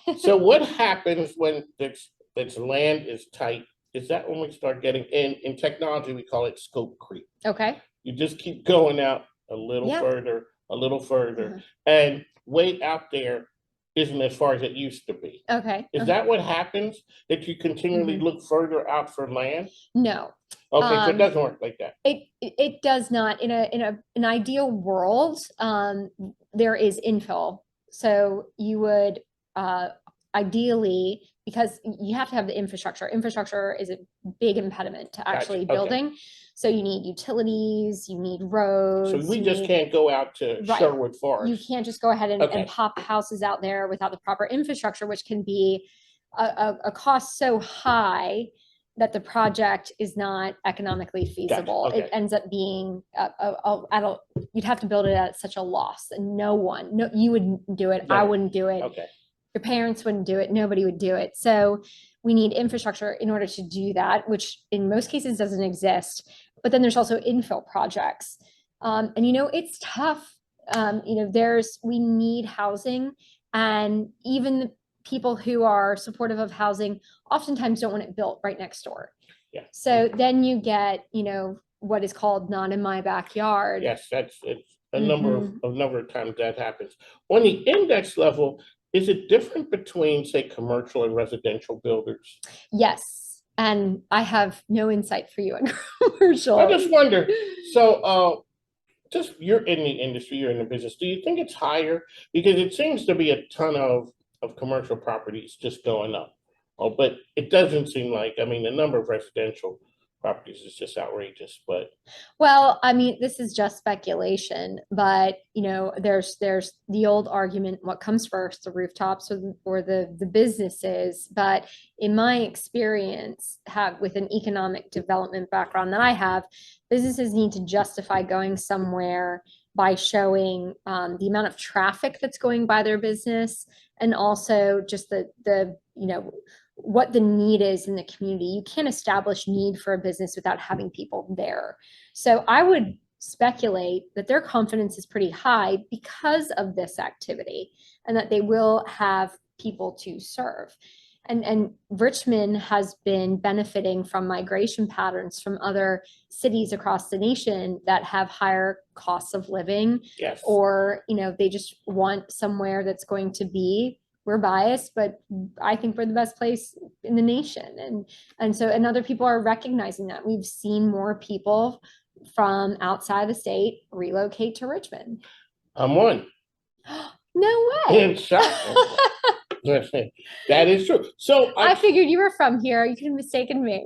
works. So what happens when this land is tight? Is that when we start getting in technology, we call it scope creep. Okay. You just keep going out a little Yeah. further, and way out there isn't as far as it used to be. Okay. Is that what happens? That you continually look further out for land? No. Okay, so it doesn't work like that. It does not. In an ideal world, there is infill. So you would ideally, because you have to have the infrastructure. Infrastructure is a big impediment to actually building. Okay. So you need utilities, you need roads. So we just can't go out to Sherwood Forest. You can't just go ahead and pop houses out there without the proper infrastructure, which can be a cost so high that the project is not economically feasible. Gotcha. Okay. It ends up being you'd have to build it at such a loss, and you wouldn't do it. No. I wouldn't do it. Okay. Your parents wouldn't do it. Nobody would do it. So we need infrastructure in order to do that, which in most cases doesn't exist. But then there's also infill projects. And, it's tough. We need housing, and even people who are supportive of housing oftentimes don't want it built right next door. Yeah. So then you get, what is called not in my backyard. Yes, it's a number of times that happens. On the index level, is it different between, say, commercial and residential builders? Yes. And I have no insight for you on commercial. I just wonder, so just you're in the industry, you're in the business. Do you think it's higher? Because it seems to be a ton of commercial properties just going up. But it doesn't seem like, the number of residential properties is just outrageous. But well, this is just speculation, but there's the old argument, what comes first, the rooftops or the businesses. But in my experience, with an economic development background that I have, businesses need to justify going somewhere by showing the amount of traffic that's going by their business, and also just the what the need is in the community. You can't establish need for a business without having people there. So I would speculate that their confidence is pretty high because of this activity, and that they will have people to serve. And Richmond has been benefiting from migration patterns from other cities across the nation that have higher costs of living. Yes. Or, they just want somewhere that's going to be, we're biased, but I think we're the best place in the nation. And other people are recognizing that. We've seen more people from outside the state relocate to Richmond. I'm one. No way. That is true. So I figured you were from here. You could have mistaken me.